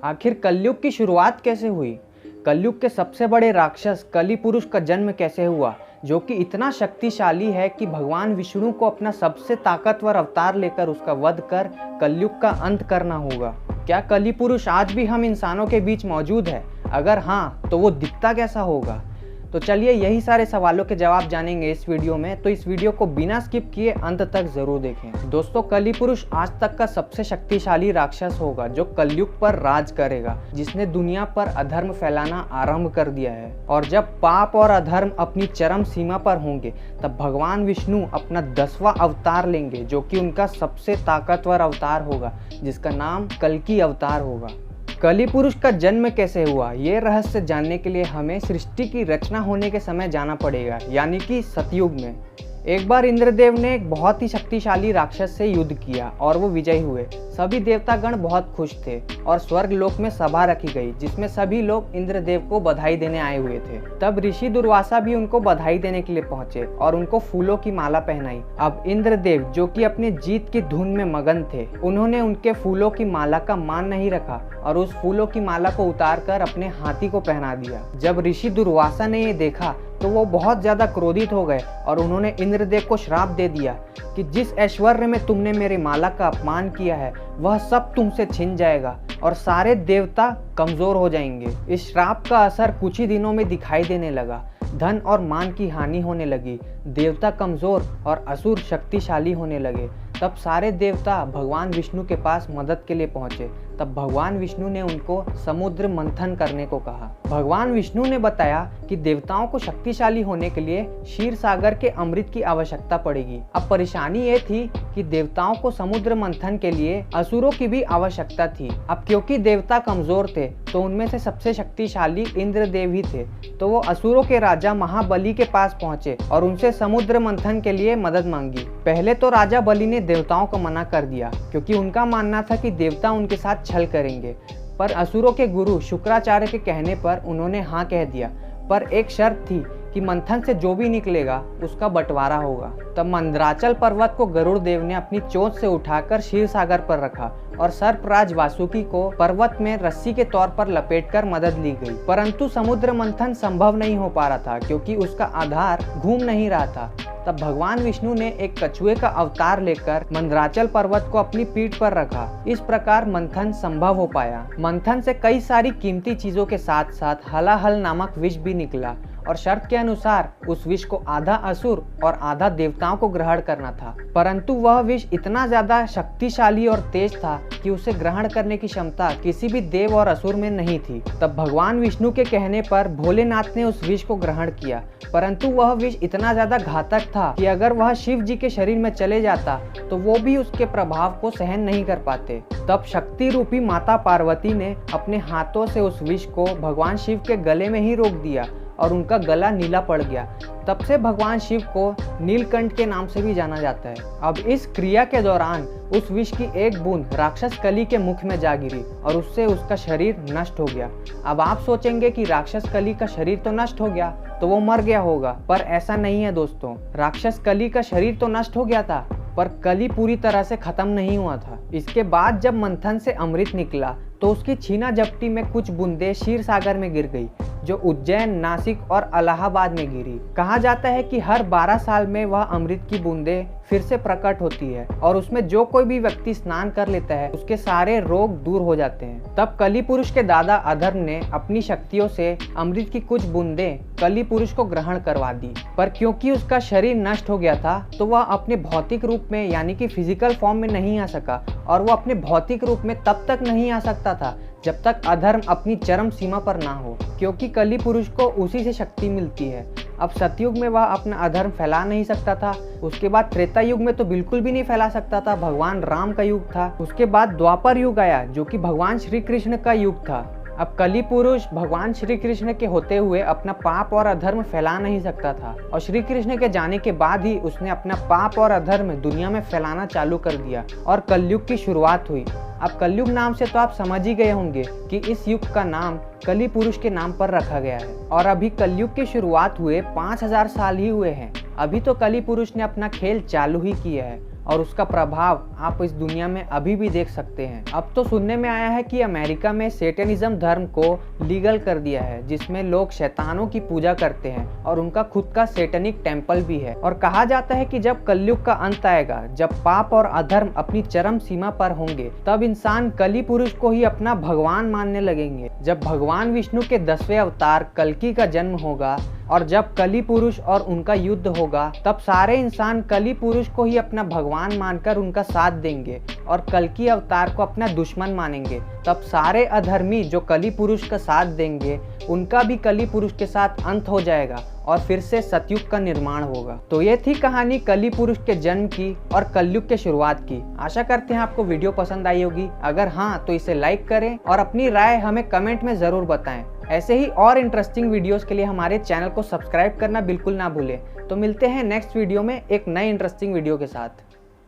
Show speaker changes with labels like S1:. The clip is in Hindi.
S1: आखिर कलयुग की शुरुआत कैसे हुई? कलयुग के सबसे बड़े राक्षस कली पुरुष का जन्म कैसे हुआ, जो कि इतना शक्तिशाली है कि भगवान विष्णु को अपना सबसे ताकतवर अवतार लेकर उसका वध कर कलयुग का अंत करना होगा। क्या कली पुरुष आज भी हम इंसानों के बीच मौजूद है? अगर हाँ, तो वो दिखता कैसा होगा? तो चलिए यही सारे सवालों के जवाब जानेंगे इस वीडियो में, तो इस वीडियो को बिना स्किप किए अंत तक जरूर देखें। दोस्तों, कली पुरुष आज तक का सबसे शक्तिशाली राक्षस होगा जो कलयुग पर राज करेगा, जिसने दुनिया पर अधर्म फैलाना आरंभ कर दिया है। और जब पाप और अधर्म अपनी चरम सीमा पर होंगे, तब भगवान विष्णु अपना 10वां अवतार लेंगे, जो कि उनका सबसे ताकतवर अवतार होगा, जिसका नाम कल्कि अवतार होगा। कली पुरुष का जन्म कैसे हुआ, ये रहस्य जानने के लिए हमें सृष्टि की रचना होने के समय जाना पड़ेगा, यानी कि सतयुग में। एक बार इंद्रदेव ने एक बहुत ही शक्तिशाली राक्षस से युद्ध किया और वो विजयी हुए। सभी देवतागण बहुत खुश थे और स्वर्ग लोक में सभा रखी गई, जिसमें सभी लोग इंद्रदेव को बधाई देने आए हुए थे। तब ऋषि दुर्वासा भी उनको बधाई देने के लिए पहुंचे और उनको फूलों की माला पहनाई। अब इंद्रदेव, जो कि अपनी जीत की धुन में मगन थे, उन्होंने उनके फूलों की माला का मान नहीं रखा और उस फूलों की माला को उतारकर अपने हाथी को पहना दिया। जब ऋषि दुर्वासा ने ये देखा तो वो बहुत ज्यादा क्रोधित हो गए और उन्होंने इंद्रदेव को श्राप दे दिया कि जिस ऐश्वर्य में तुमने मेरी माला का अपमान किया है, वह सब तुमसे छिन जाएगा और सारे देवता कमजोर हो जाएंगे। इस श्राप का असर कुछ ही दिनों में दिखाई देने लगा। धन और मान की हानि होने लगी, देवता कमजोर और असुर शक्तिशाली होने लगे। तब सारे देवता भगवान विष्णु के पास मदद के लिए पहुंचे। तब भगवान विष्णु ने उनको समुद्र मंथन करने को कहा। भगवान विष्णु ने बताया कि देवताओं को शक्तिशाली होने के लिए क्षीर सागर के अमृत की आवश्यकता पड़ेगी। अब परेशानी ये थी कि देवताओं को समुद्र मंथन के लिए असुरों की भी आवश्यकता थी। अब क्योंकि देवता कमजोर थे, तो उनमें से सबसे शक्तिशाली इंद्रदेव ही थे। तो वो असुरों के राजा महाबली के पास पहुंचे और उनसे समुद्र मंथन के लिए मदद मांगी। पहले तो राजा बलि ने देवताओं को मना कर दिया, क्योंकि उनका मानना था कि देवता उनके साथ छल करेंगे। पर असुरों के गुरु शुक्राचार्य के कहने पर उन्होंने हाँ कह दिया, पर एक शर्त थी कि मंथन से जो भी निकलेगा उसका बंटवारा होगा। तब मंदराचल पर्वत को गरुड़ देव ने अपनी चोंच से उठाकर क्षीर सागर पर रखा और सर्पराज वासुकी को पर्वत में रस्सी के तौर पर लपेटकर मदद ली गई। परंतु समुद्र मंथन संभव नहीं हो पा रहा था, क्योंकि उसका आधार घूम नहीं रहा था। तब भगवान विष्णु ने एक कछुए का अवतार लेकर मंदराचल पर्वत को अपनी पीठ पर रखा। इस प्रकार मंथन संभव हो पाया। मंथन से कई सारी कीमती चीजों के साथ साथ हलाहल नामक विष भी निकला और शर्त के अनुसार उस विष को आधा असुर और आधा देवताओं को ग्रहण करना था। परंतु वह विष इतना ज्यादा शक्तिशाली और तेज था कि उसे ग्रहण करने की क्षमता किसी भी देव और असुर में नहीं थी। तब भगवान विष्णु के कहने पर भोलेनाथ ने उस विष को ग्रहण किया, परंतु वह विष इतना ज्यादा घातक था कि अगर वह शिव जी के शरीर में चले जाता तो वो भी उसके प्रभाव को सहन नहीं कर पाते। तब शक्ति रूपी माता पार्वती ने अपने हाथों से उस विष को भगवान शिव के गले में ही रोक दिया और उनका गला नीला पड़ गया। तब से भगवान शिव को नीलकंठ के नाम से भी जाना जाता है। अब इस क्रिया के दौरान उस विष की एक बूंद राक्षस कली के मुख में जा गिरी और उससे उसका शरीर नष्ट हो गया। अब आप सोचेंगे कि राक्षस कली का शरीर तो नष्ट हो गया तो वो मर गया होगा, पर ऐसा नहीं है दोस्तों। राक्षस कली का शरीर तो नष्ट हो गया था, पर कली पूरी तरह से खत्म नहीं हुआ था। इसके बाद जब मंथन से अमृत निकला तो उसकी छीना झपटी में कुछ बूंदें क्षीर सागर में गिर गई, जो उज्जैन, नासिक और इलाहाबाद में गिरी। कहा जाता है कि हर 12 साल में वह अमृत की बूंदें फिर से प्रकट होती है और उसमें जो कोई भी व्यक्ति स्नान कर लेता है उसके सारे रोग दूर हो जाते हैं। तब कली पुरुष के दादा अधर्म ने अपनी शक्तियों से अमृत की कुछ बूंदें कली पुरुष को ग्रहण करवा दी, पर क्योंकि उसका शरीर नष्ट हो गया था तो वह अपने भौतिक रूप में यानी कि फिजिकल फॉर्म में नहीं आ सका, और वह अपने भौतिक रूप में तब तक नहीं आ सकता था जब तक अधर्म अपनी चरम सीमा पर ना हो, क्योंकि कली पुरुष को उसी से शक्ति मिलती है। अब सतयुग में वह अपना अधर्म फैला नहीं सकता था, उसके बाद त्रेता युग में तो बिल्कुल भी नहीं फैला सकता था, भगवान राम का युग था। उसके बाद द्वापर युग आया, जो कि भगवान श्री कृष्ण का युग था। अब कली पुरुष भगवान श्री कृष्ण के होते हुए अपना पाप और अधर्म फैला नहीं सकता था, और श्री कृष्ण के जाने के बाद ही उसने अपना पाप और अधर्म दुनिया में फैलाना चालू कर दिया और कलयुग की शुरुआत हुई। अब कलयुग नाम से तो आप समझ ही गए होंगे कि इस युग का नाम कली पुरुष के नाम पर रखा गया है। और अभी कलयुग की शुरुआत हुए 5000 साल ही हुए हैं। अभी तो कली पुरुष ने अपना खेल चालू ही किया है और उसका प्रभाव आप इस दुनिया में अभी भी देख सकते हैं। अब तो सुनने में आया है कि अमेरिका में सेटेनिज्म धर्म को लीगल कर दिया है, जिसमें लोग शैतानों की पूजा करते हैं और उनका खुद का सेटनिक टेम्पल भी है। और कहा जाता है कि जब कलयुग का अंत आएगा, जब पाप और अधर्म अपनी चरम सीमा पर होंगे, तब इंसान कली पुरुष को ही अपना भगवान मानने लगेंगे। जब भगवान विष्णु के 10वें अवतार कल्कि का जन्म होगा और जब कली पुरुष और उनका युद्ध होगा, तब सारे इंसान कली पुरुष को ही अपना भगवान मानकर उनका साथ देंगे और कल्कि अवतार को अपना दुश्मन मानेंगे। तब सारे अधर्मी जो कली पुरुष का साथ देंगे, उनका भी कली पुरुष के साथ अंत हो जाएगा और फिर से सतयुग का निर्माण होगा। तो ये थी कहानी कली पुरुष के जन्म की और कलयुग के शुरुआत की। आशा करते हैं आपको वीडियो पसंद आई होगी। अगर हाँ, तो इसे लाइक करें और अपनी राय हमें कमेंट में ज़रूर बताएं। ऐसे ही और इंटरेस्टिंग वीडियोस के लिए हमारे चैनल को सब्सक्राइब करना बिल्कुल ना भूलें। तो मिलते हैं नेक्स्ट वीडियो में एक नए इंटरेस्टिंग वीडियो के साथ।